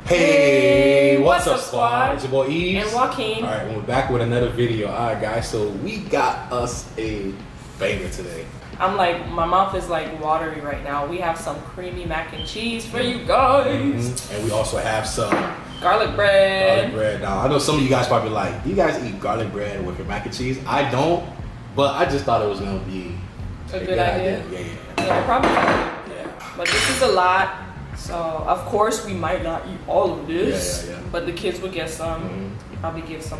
Hey, what's up, squad? It's your boy Eve and Joaquin. Alright, we're back with another video. Alright, guys, so we got us a banger today. I'm like, my mouth is like watery right now. We have some creamy mac and cheese for you guys. And we also have some garlic bread. Now, I know some of you guys probably like, do you guys eat garlic bread with your mac and cheese? I don't, but I just thought it was going to be a good idea. Yeah, probably. Yeah. But this is a lot. So, of course, we might not eat all of this, but the kids will get some. Probably give some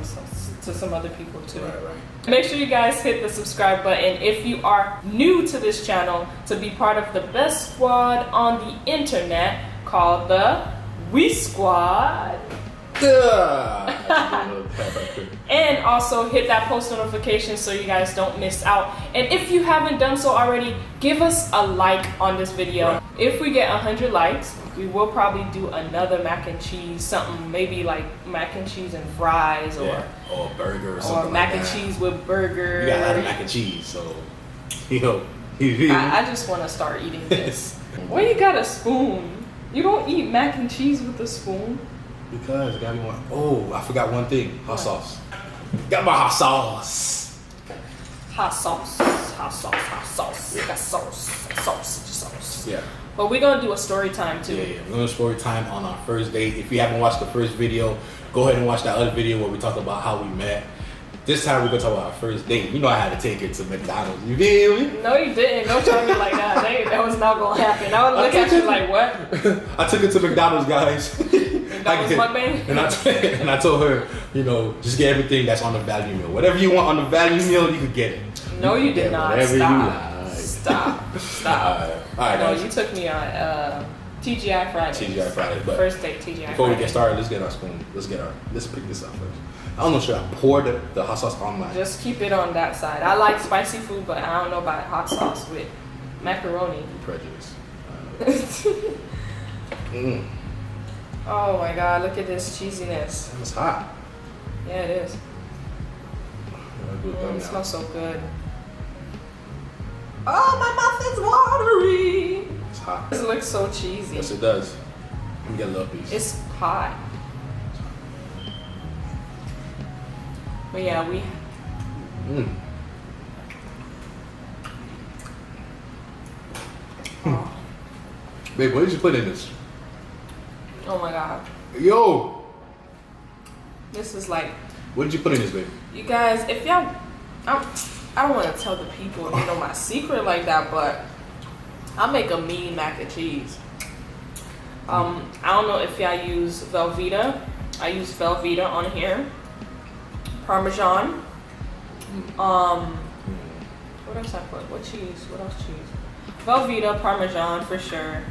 to some other people too. Right. Make sure you guys hit the subscribe button if you are new to this channel to be part of the best squad on the internet called the We Squad. And also hit that post notification so you guys don't miss out. And if you haven't done so already, give us a like on this video. If we get 100 likes, we will probably do another mac and cheese, something maybe like mac and cheese and fries, or burger or something, or mac and cheese with burger. You got a lot of mac and cheese, so I just want to start eating this. Why you got a spoon? You don't eat mac and cheese with a spoon? Because got me one. Oh, I forgot one thing. Hot sauce. Got my hot sauce. Hot sauce. Hot sauce. Hot sauce. Got sauce. Yeah. But we're gonna do a story time too. Yeah. We're gonna do story time on our first date. If you haven't watched the first video, go ahead and watch that other video where we talked about how we met. This time we're gonna talk about our first date. You know I had to take it to McDonald's. You feel me? No, you didn't. Don't try me like that. That was not gonna happen. I would look at you like, what? I took it to McDonald's, guys. McDonald's Mukbang? And I told her, just get everything that's on the value meal. Whatever you want on the value meal, you could get it. No, you did not. Whatever Stop. All right, no, you took me on TGI Friday. But first date TGI before we get started, let's get our spoon. Let's pick this up first. I don't know, should I pour the hot sauce on my... Just keep it on that side. I like spicy food, but I don't know about hot sauce with macaroni. Prejudice. Oh my god, look at this cheesiness. It's hot. Yeah, it is. It smells so good. Oh, my mouth is watery. It's hot. This looks so cheesy. Yes, it does. Let me get a little piece. It's hot. But yeah, we... Oh. Babe, what did you put in this? Oh my god. Yo! This is like... What did you put in this, babe? You guys, if y'all... I don't want to tell the people, my secret like that, but I make a mean mac and cheese. I don't know if y'all use Velveeta. I use Velveeta on here. Parmesan. What else I put? What cheese? What else cheese? Velveeta, Parmesan for sure.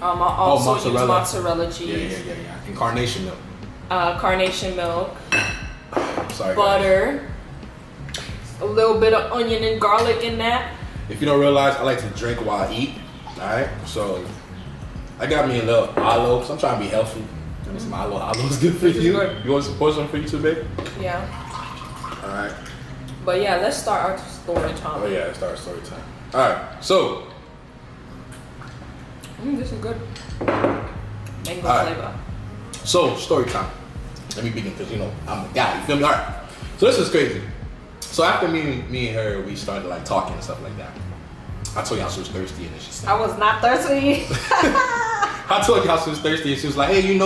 I also use mozzarella cheese. Yeah. And carnation milk. Carnation milk. Sorry. Butter. Guys. A little bit of onion and garlic in that. If you don't realize, I like to drink while I eat. Alright? So I got me a little aloe, because I'm trying to be healthy. Some aloe is good for you. Good. You want some portion for you too, babe? Yeah. Alright. But yeah, let's start our story time. Oh yeah, let's start our story time. Alright, so. This is good. Mango flavor. So, story time. Let me begin, because I'm a guy, you feel me? Alright. So this is crazy. So after me and her, we started like talking and stuff like that. I told y'all she was thirsty, and then she said, I was not thirsty. I told y'all she was thirsty, and she was like, hey,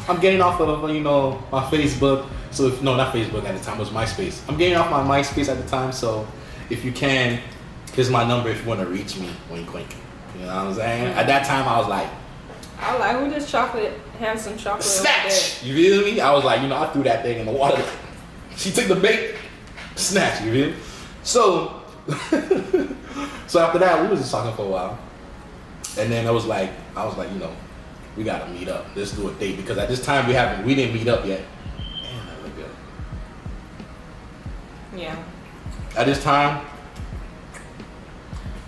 I'm getting off of, my Facebook. So not Facebook at the time, it was MySpace. I'm getting off my MySpace at the time, so if you can, here's my number if you want to reach me, wink, wink. You know what I'm saying? At that time, I was like, who this chocolate, handsome chocolate snatch! You feel me? I was like, I threw that thing in the water. She took the bait, snatch, you feel me? So, so after that, we was just talking for a while. And then I was like, we gotta meet up. Let's do a date, because at this time we didn't meet up yet. Man, that look good. Yeah. At this time,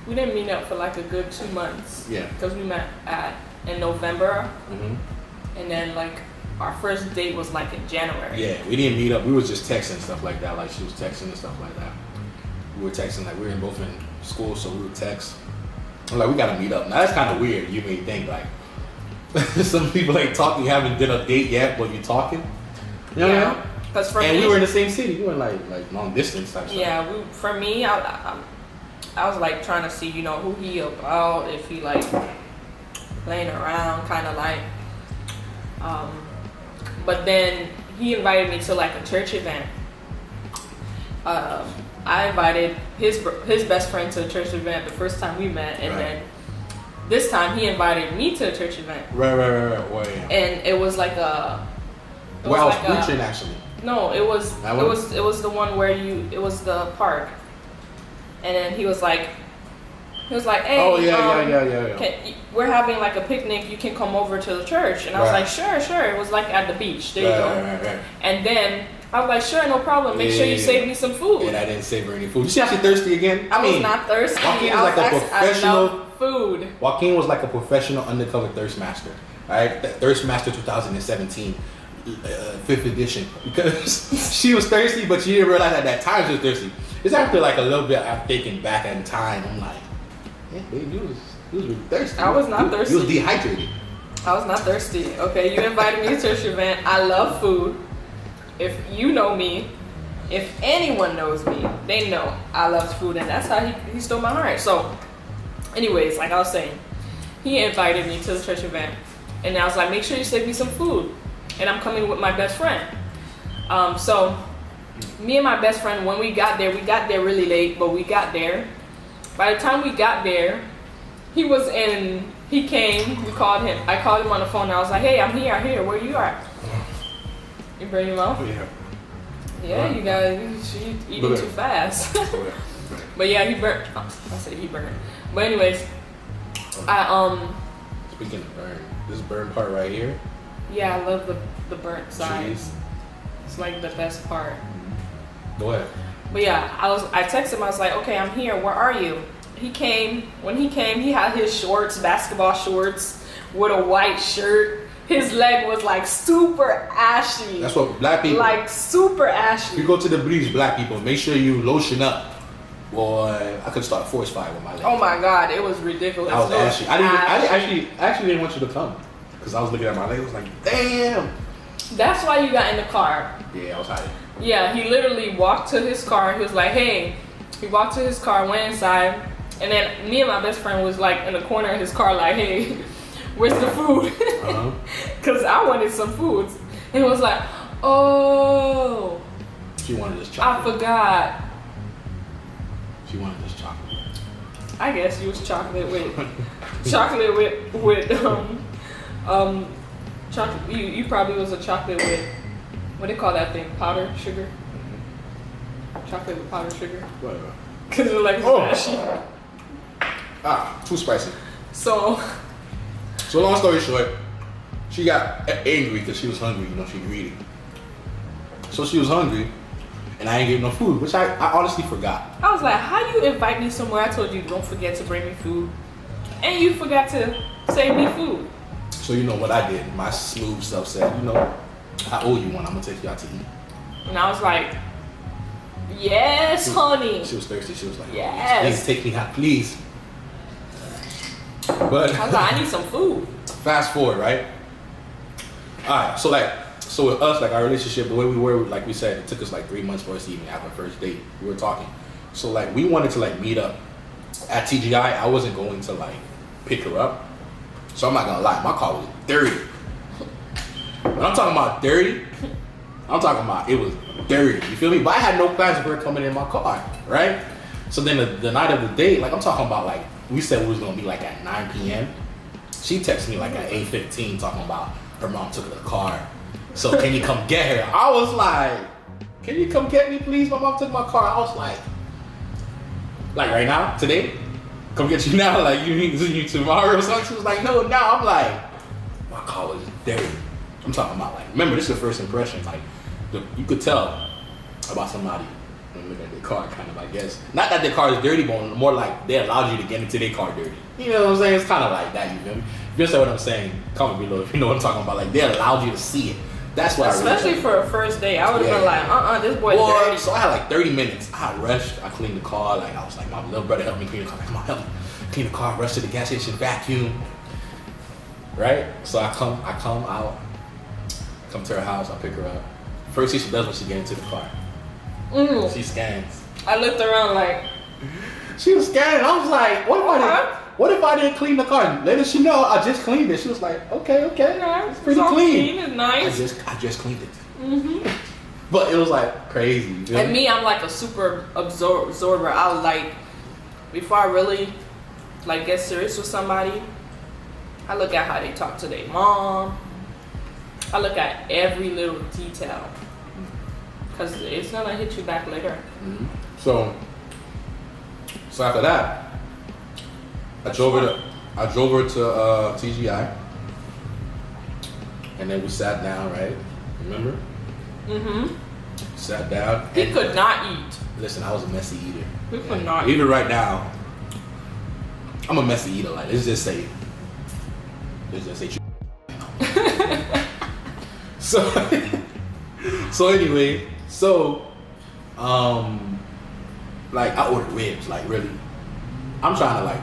we didn't meet up for like a good 2 months. Yeah. Because we met in November. And then like our first date was like in January. Yeah, we didn't meet up. We was just texting and stuff like that. Like she was texting and stuff like that. We were texting, like we were both in school, so we would text. I'm like, we gotta meet up. Now that's kind of weird. You may think like, Some people ain't talking, you haven't did a date yet, but you're talking. You know what I mean? Because for and me, we were in the same city. We were like long distance type stuff. Yeah, for me, I was like trying to see, you know, who he about, if he like playing around, kind of like. But then he invited me to like a church event. I invited his best friend to a church event the first time we met, and then this time he invited me to a church event. Right. Well, yeah. And it was like a. I was preaching actually. No, it was the one where it was the park, and then he was like, hey, oh yeah. We're having like a picnic. You can come over to the church, and I was like, sure. It was like at the beach. There you go. Right. And then I was like, sure, no problem. Make sure you save me some food. And I didn't save her any food. You see how she's thirsty again? I was not thirsty. Joaquin was like a professional. I love food. Joaquin was like a professional undercover thirst master. All right, Thirst Master 2017. 5th edition, because she was thirsty, but she didn't realize at that time she was thirsty. It's after like a little bit I'm thinking back in time, I'm like, yeah, babe, you was really thirsty. I was not thirsty. You was dehydrated. I was not thirsty. Okay, you invited me to a church event. I love food. If you know me, if anyone knows me, they know I love food, and that's how he stole my heart. So, anyways, like I was saying, he invited me to the church event, and I was like, make sure you save me some food. And I'm coming with my best friend. So me and my best friend, when we got there really late, but we got there. By the time we got there, he came, I called him on the phone, and I was like, hey, I'm here, where you at? You burn your mouth? Yeah, you guys, you eating too fast. But yeah, he burnt, I said he burned. But anyways, Speaking of burn, this burn part right here. Yeah, I love the burnt side. Jeez. It's like the best part. Go ahead. But yeah, I texted him, I was like, okay, I'm here, where are you? When he came, he had his shorts, basketball shorts, with a white shirt. His leg was like super ashy. That's what black people. Like super ashy. If you go to the beach, black people, make sure you lotion up. Boy, I could start a forest fire with my leg. Oh my God, it was ridiculous. I was ashy. I actually didn't want you to come. Because I was looking at my leg, I was like, damn. That's why you got in the car. Yeah, I was hiding. Yeah, he literally walked to his car. He was like, hey. He walked to his car, went inside. And then me and my best friend was like in the corner of his car like, hey, where's the food? Because I wanted some food. And he was like, oh. She wanted this chocolate. I forgot. She wanted this chocolate. I guess you was chocolate with chocolate. You probably was a chocolate with, what do they call that thing? Powder sugar. Chocolate with powdered sugar. Whatever. Cause it's like ashy. Too spicy. So long story short, she got angry because she was hungry. You know, she greedy. So she was hungry, and I ain't getting no food, which I honestly forgot. I was like, how you invite me somewhere? I told you don't forget to bring me food, and you forgot to save me food. So you know what I did? My smooth self said, you know, I owe you one. I'm gonna take you out to eat. And I was like, yes, honey. She was thirsty. She was like, yes, please take me out, please. But I was like, I need some food. Fast forward, right? Alright, so with us, like our relationship, the way we were, like we said, it took us like 3 months for us to even have our first date. We were talking. So like we wanted to like meet up at TGI. I wasn't going to like pick her up. So I'm not gonna lie, my car was dirty. When I'm talking about dirty, I'm talking about it was dirty. You feel me? But I had no plans of her coming in my car, right? So then the night of the date, like I'm talking about like, we said we was gonna be like at 9 p.m. She texted me like at 8:15 talking about her mom took the car. So can you come get her? I was like, can you come get me please? My mom took my car. I was like right now, today? Come get you now? Like you need you tomorrow or something? She was like, no, now. I'm like, my car was dirty. I'm talking about like, remember this is the first impression. Like you could tell about somebody when you look at their car, kind of, I guess. Not that their car is dirty, but more like they allowed you to get into their car dirty. You know what I'm saying? It's kind of like that, you feel me? If you understand what I'm saying, comment below if you know what I'm talking about. Like, they allowed you to see it. That's why especially for a first date, I would have been like, this boy's dirty. So I had like 30 minutes. I rushed. I cleaned the car. Like, I was like, my little brother helped me clean the car. Like, come on, help me clean the car. Rushed to the gas station, vacuum. right? So I come out, come to her house, I pick her up. First thing she does when she gets into the car, she scans. I looked around like, she was scanning. I was like, what if I didn't clean the car? Later she know I just cleaned it. She was like, okay, yeah, it's pretty clean. It's nice. I just cleaned it. But it was like crazy. You know? And me, I'm like a super absorber. I was like, before I really like get serious with somebody, I look at how they talk to their mom. I look at every little detail because it's gonna hit you back later. So after that, I drove her to TGI, and then we sat down. Right, remember? Sat down. He could not eat. Listen, I was a messy eater. He could not eat. Even right now, I'm a messy eater. Like, let's just say. So anyway, like I ordered ribs, like really. I'm trying to like,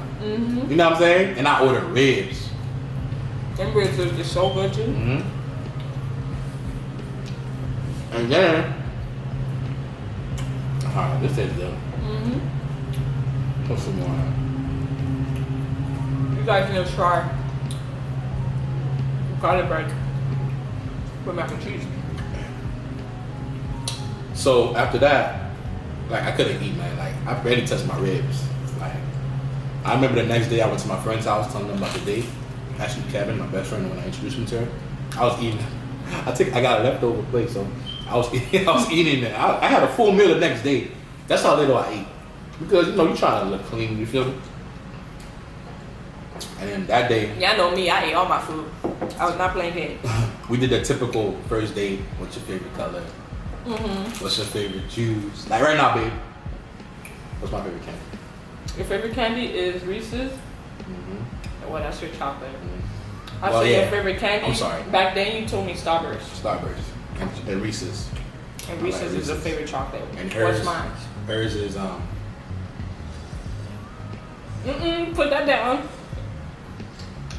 you know what I'm saying? And I ordered ribs. Them ribs are just so good too. And then, alright, this is good. Put some more on. You guys need to try garlic bread with mac and cheese. So after that, like I couldn't eat, man. Like I barely touched my ribs. Like I remember the next day I went to my friend's house telling them about the date. Actually, Kevin, my best friend, when I introduced him to her, I was eating. I got a leftover plate, so I was eating it. I had a full meal the next day. That's how little I ate. Because, you know, you trying to look clean, you feel me? And then that day... Y'all know me, I ate all my food. I was not playing games. We did the typical first date. What's your favorite color? What's your favorite juice? Like right now, babe. What's my favorite candy? Your favorite candy is Reese's? Well, that's your chocolate. I Well, say yeah. your favorite candy. I'm sorry. Back then you told me Starburst. Starburst. And Reese's. And Reese's like is your Reese's. favorite chocolate. And hers, What's mine? Hers is Put that down.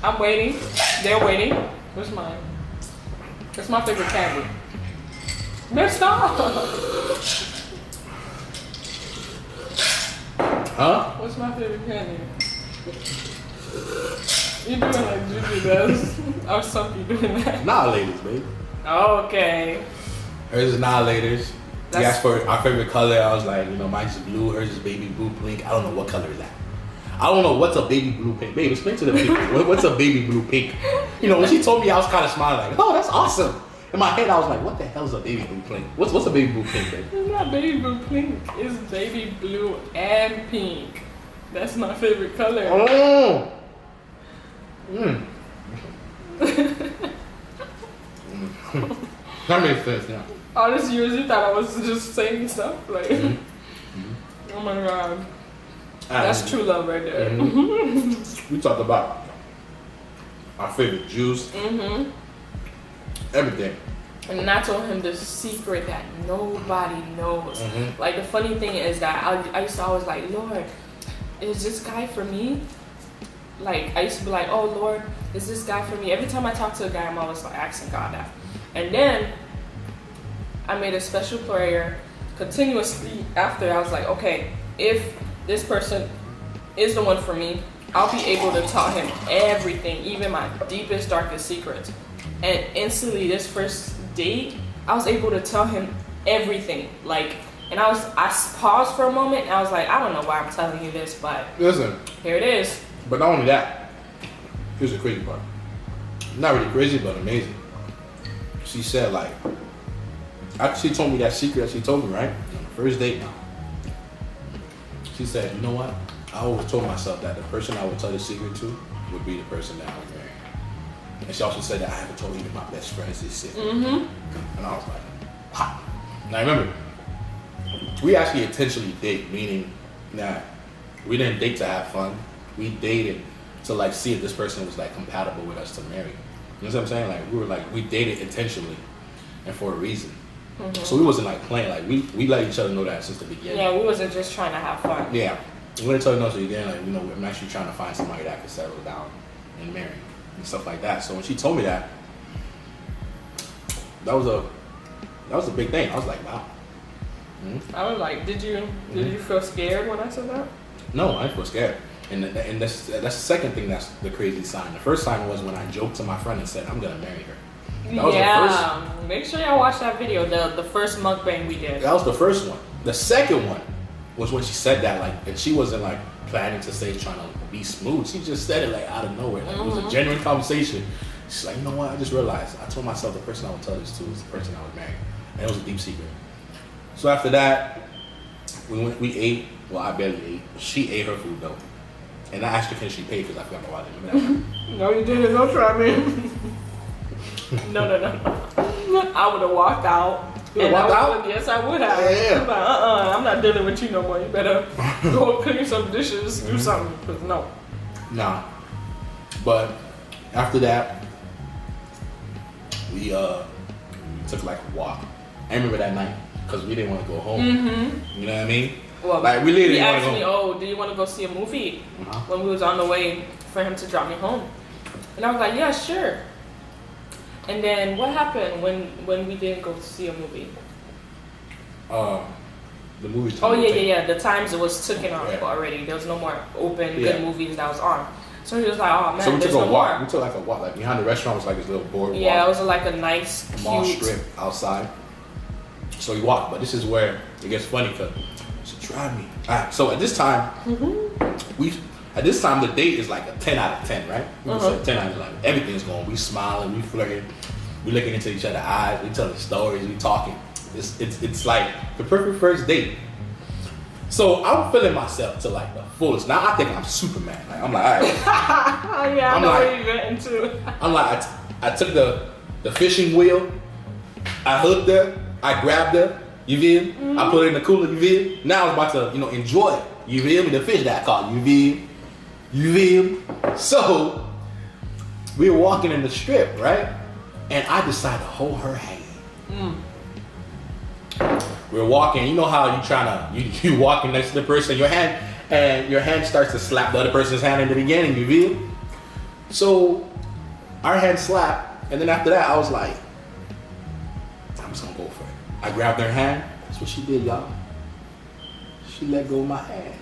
I'm waiting. They're waiting. What's mine? That's my favorite candy. Man, stop. Huh? What's my favorite candy? You doing like Juju does? Or something doing that? Annihilators, babe. Okay. Hers is Annihilators. We That's- asked for our favorite color. I was like, you know, mine's is blue. Hers is baby blue pink. I don't know what color is that. I don't know what's a baby blue pink. Babe, explain to the people. What's a baby blue pink? You know, when she told me, I was kind of smiling like, oh, that's awesome. In my head, I was like, what the hell is a baby blue pink? What's a baby blue pink, babe? It's not baby blue pink. It's baby blue and pink. That's my favorite color. Oh. That makes sense now. All this years you thought I was just saying stuff like, oh my god, that's true love right there. We talked about our favorite juice, everything. And I told him the secret that nobody knows. Like the funny thing is that I used to always like, Lord, is this guy for me? Like I used to be like, oh Lord, is this guy for me? Every time I talk to a guy, I'm always like asking God that. And then I made a special prayer continuously after. I was like, okay, if this person is the one for me, I'll be able to tell him everything, even my deepest, darkest secrets. And instantly, this first date, I was able to tell him everything. Like, and I paused for a moment, and I was like, I don't know why I'm telling you this, but Listen, here it is. but not only that, here's the crazy part. Not really crazy, but amazing. She said, like, after she told me that secret that she told me, right? On the first date now. She said, you know what? I always told myself that the person I would tell the secret to would be the person that I would marry. And she also said that I haven't told even my best friends this secret. And I was like, wow. Now remember, we actually intentionally date, meaning that we didn't date to have fun. We dated to like see if this person was like compatible with us to marry. You know what I'm saying? Like we dated intentionally and for a reason. So we wasn't like playing. Like we let each other know that since the beginning. Yeah, we wasn't just trying to have fun. Yeah, we let each other know since the beginning. Like, you know, I'm actually trying to find somebody that can settle down and marry. and stuff like that. So when she told me that, that was a big thing. I was like, wow. I was like, did you feel scared when I said that? No, I didn't feel scared. And that's the second thing that's the crazy sign. The first sign was when I joked to my friend and said, I'm gonna marry her. That was the first. Make sure y'all watch that video, the first mukbang we did. That was the first one. The second one was when she said that, like, and she wasn't like planning to say trying to be smooth. She just said it like out of nowhere. Like, it was a genuine conversation. She's like, you know what? I just realized. I told myself the person I would tell this to is the person I would marry, and it was a deep secret. So after that, we ate. Well, I barely ate. She ate her food though, and I asked her can she pay because I forgot my wallet. Remember that? No, you didn't. Don't try me. No. I would have walked out. You would have walked out? Yes, I would have. Yeah. Like, I'm not dealing with you no more. You better go clean some dishes, do something. Cause no. Nah. But after that, we took like a walk. I remember that night because we didn't want to go home. You know what I mean? Well, like we literally asked me, "Oh, do you want to go see a movie?" When we was on the way for him to drop me home, and I was like, "Yeah, sure." And then what happened when we didn't go see a movie? The movie. Oh yeah. The times it was taken off already. There was no more open good movies that was on. So he was like, "Oh man, so we there's took no a walk. more." We took like a walk. Like behind the restaurant was like this little boardwalk. Yeah, it was like a nice, mall cute strip outside. So we walked, but this is where it gets funny because she tried me. Alright, so at this time, the date is like a 10 out of 10, right? We said 10 out of 11. Everything's going. We smiling, we flirting, we looking into each other's eyes, we telling stories, we talking. It's like the perfect first date. So I'm feeling myself to like the fullest. Now I think I'm Superman. Like I'm like, all right. Yeah, I know what you're getting to. I'm like, I took the fishing wheel, I hooked her, I grabbed her, you feel me? I put her in the cooler, you feel me? Now I was about to, enjoy it. You feel me? The fish that I caught, you feel me? You feel me? So we were walking in the strip, right? And I decided to hold her hand. We're walking, you know how you walking next to the person, your hand starts to slap the other person's hand in the beginning, you feel? So our hand slapped, and then after that I was like, I'm just gonna go for it. I grabbed her hand, that's what she did, y'all. She let go of my hand.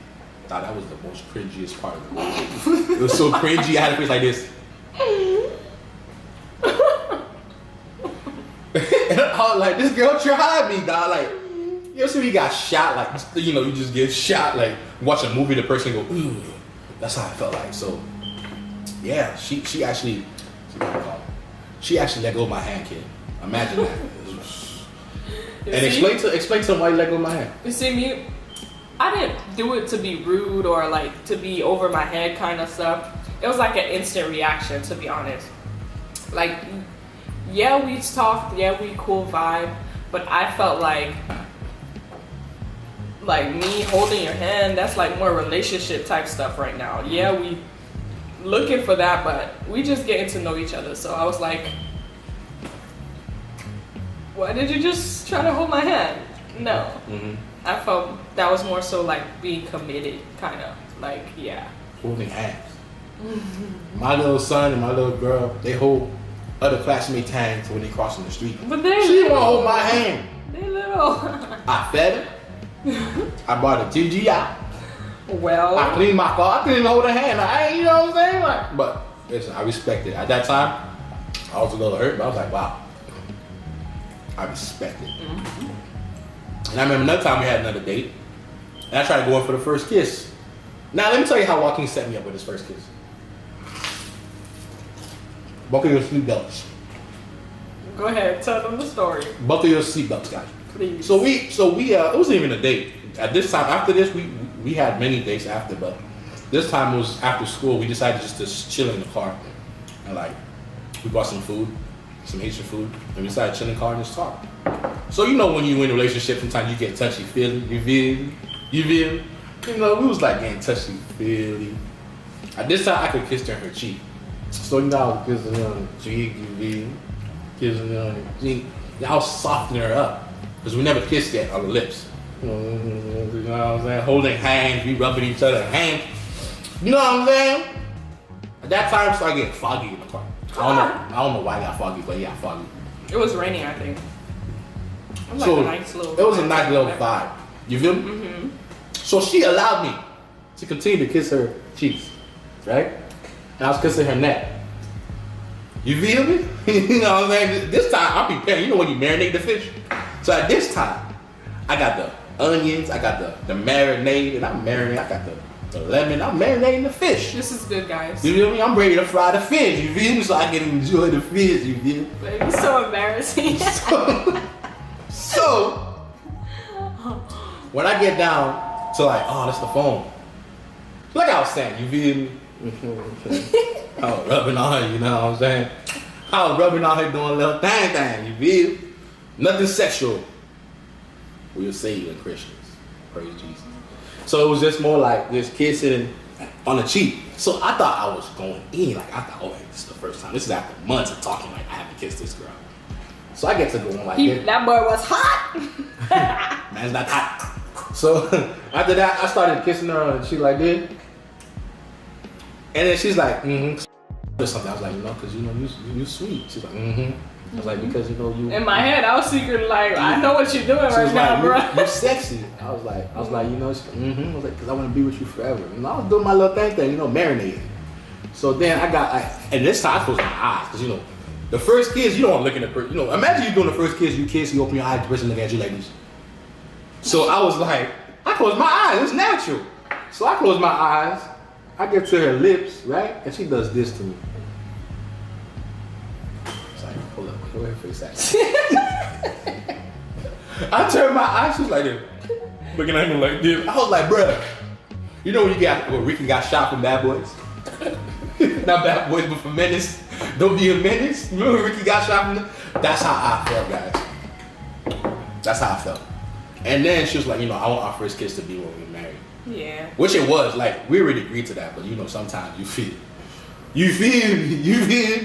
I thought that was the most cringiest part of the movie. It was so cringy, I had a face like this. And I was like, this girl tried me, dog. Like, you ever see we got shot? Like, you just get shot. Like, watch a movie, the person go, ooh. That's how I felt like. So, yeah, she actually let go of my hand, kid. Imagine that. And explain to them why you let go of my hand. You see me? I didn't do it to be rude or like to be over my head kind of stuff. It was like an instant reaction, to be honest. Like, yeah, we talked, yeah, we cool vibe, but I felt like me holding your hand, that's like more relationship type stuff right now. Yeah, we looking for that, but we just getting to know each other. So I was like, why did you just try to hold my hand? No. I felt that was more so like being committed, kind of. Like, yeah. Holding hands. My little son and my little girl, they hold other classmates' hands when they crossing the street. But she didn't want to hold my hand. They little. I fed her. I bought a TGI. Well. I cleaned my car. I couldn't even hold her hand. You know what I'm saying? Like, but listen, I respect it. At that time, I was a little hurt, but I was like, wow. I respect it. And I remember another time we had another date, and I tried to go in for the first kiss. Now let me tell you how Joaquin set me up with his first kiss. Buckle your seatbelts. Go ahead, tell them the story. Buckle your seatbelts, guys. Please. So we it wasn't even a date. At this time, after this, we had many dates after, but this time was after school. We decided just to chill in the car, and like we bought some food, some Haitian food, and we decided to chill in the car and just talk. So when you in a relationship, sometimes you get touchy-feely, you feel? We was like getting touchy-feely. At this time, I could kiss her on her cheek. So I was kissing her on the cheek, kissing her on the cheek. I was softening her up, because we never kissed yet on the lips. You know what I'm saying? Holding hands, we rubbing each other's hands. You know what I'm saying? At that time, it started getting foggy in the car. I don't know why it got foggy, but it got foggy. It was raining, I think. It was So like a nice little. it was a nice little vibe. You feel me? Mm-hmm. So she allowed me to continue to kiss her cheeks, right? And I was kissing her neck. You feel me? You know what I'm saying? This time I'm prepared. You know when you marinate the fish? So at this time, I got the onions, I got the marinade, and I'm marinating. I got the lemon. I'm marinating the fish. This is good, guys. You feel me? I'm ready to fry the fish. You feel me? So I can enjoy the fish. You feel me? Baby, so embarrassing. So when I get down to like, oh, that's the phone. Like I was saying, you feel me? I was rubbing on her, you know what I'm saying? I was rubbing on her doing a little thing, you feel? Nothing sexual. We'll saving Christians. Praise Jesus. So it was just more like this kissing on the cheek. So I thought I was going in. Like I thought, oh, this is the first time. This is after months of talking. Like I haven't kissed this girl. So I get to go on like this. That boy was hot. Man's not hot. So after that, I started kissing her and she like this. And then she's like, or something. I was like, you know, because you know you sweet. She's like, I was like, because you know you. In my head, I was secretly like, I know what you're doing right now, bro. You're sexy. I was like, you know, I was like, because I want to be with you forever. And I was doing my little thing, you know, marinating. So then I got, and this time I closed my eyes, because you know, the first kiss, you don't want to look in the person. You know, imagine you doing the first kiss, you open your eyes, the person looking at you like this. So I was like, I closed my eyes. It's natural. So I closed my eyes. I get to her lips, right? And she does this to me. It's like, hold up, where her face at? I turned my eyes, she's like this, looking at me like this. I was like, bruh, you know when Ricky got shot from Bad Boys? Not Bad Boys, but from Menace. Don't be a menace. Remember when Ricky got shot from them? That's how I felt, guys. That's how I felt. And then she was like, you know, I want our first kiss to be when we're married. Yeah. Which it was, like, we already agreed to that, but you know, sometimes you feel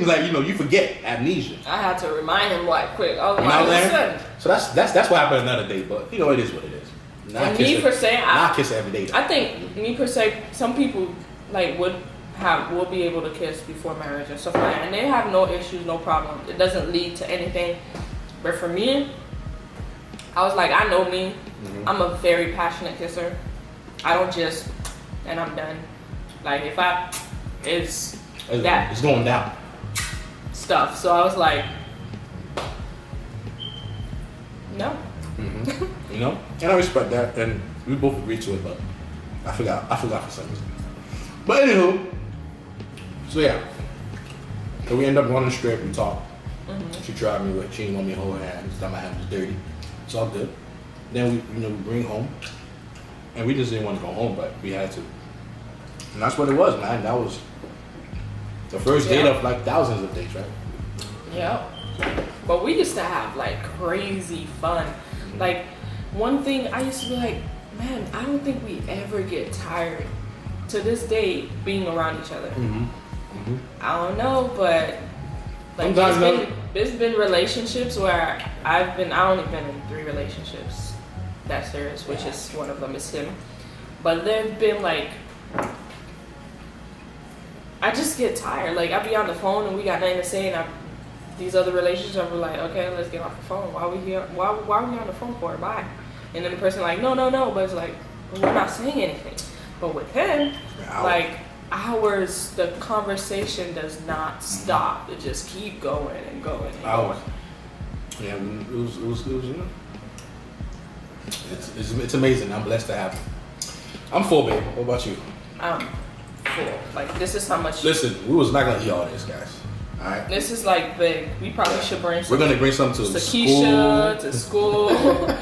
like, you know, you forget amnesia. I had to remind him like quick. I was You know like, what I'm saying? listen. So that's what happened another day, but you know, it is what it is. And me per se, I kiss her every day. I think me per se, some people like will be able to kiss before marriage and stuff like that, and they have no issues, no problem. It doesn't lead to anything. But for me, I was like, I know me. I'm a very passionate kisser. I don't just, and I'm done. Like if it's going down. Stuff. So I was like, no. You know, and I respect that, and we both agreed to it, but I forgot for some reason. But anywho, so yeah, so we end up going on the strip and talk. She tried me with, she didn't want me to hold her hand. This time my hand was dirty. It's all good. Then we bring home, and we just didn't want to go home, but we had to. And that's what it was, man. That was the first date of like thousands of dates, right? Yeah. But we used to have like crazy fun. Like one thing I used to be like, man, I don't think we ever get tired to this day being around each other. I don't know, but like there's been relationships where I've only been in 3 relationships that serious, which is one of them is him. But there've been like, I just get tired. Like I be on the phone and we got nothing to say, and these other relationships are like, okay, let's get off the phone. Why are we here? Why are we on the phone for? Bye. And then the person like, no. But it's like, well, we're not saying anything. But with him, like hours, the conversation does not stop. It just keep going and going and going. Yeah, it was you know. It's amazing. I'm blessed to have him. I'm full, baby. What about you? I'm full. Like this is how much. Listen, we was not gonna eat all this, guys. All right. This is like big. We probably should bring some. We're gonna bring some to Keisha, to school, to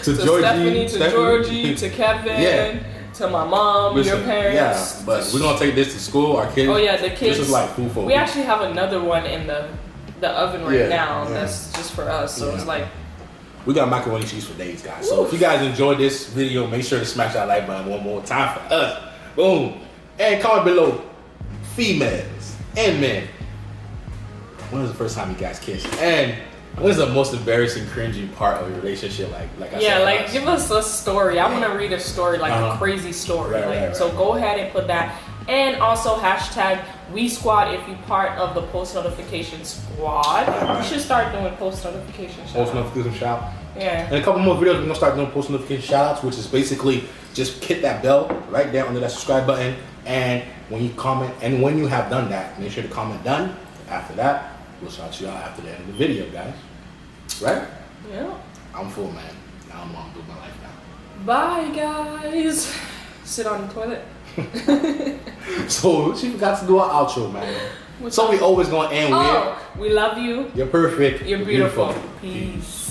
Georgie, Stephanie, to Georgie, to Kevin, to my mom, your parents. Yeah, but we're gonna take this to school. Our kids. Oh yeah, the kids. This is like food for. We actually have another one in the oven right now. Yeah. That's just for us. So it's like. We got macaroni and cheese for days, guys. So if you guys enjoyed this video, make sure to smash that like button one more time for us. Boom. And comment below, females and men, when was the first time you guys kissed? And what is the most embarrassing, cringy part of your relationship? Like I said, like give us a story. I want to read a story, like a crazy story. Right. So go ahead and put that And also hashtag We Squad if you're part of the post notification squad. We should start doing post notification shout Post notification shout. Yeah. And a couple more videos, we're gonna start doing post notification shout outs, which is basically just hit that bell right there under that subscribe button. And when you comment, and when you have done that, make sure to comment done. After that, we'll shout you out after the end of the video, guys. Right? Yeah. I'm full, man. Now I'm on with my life now. Bye, guys. Sit on the toilet. So she forgot to do our outro, man. So we always gonna end with, we love you. you're perfect. You're beautiful. Peace.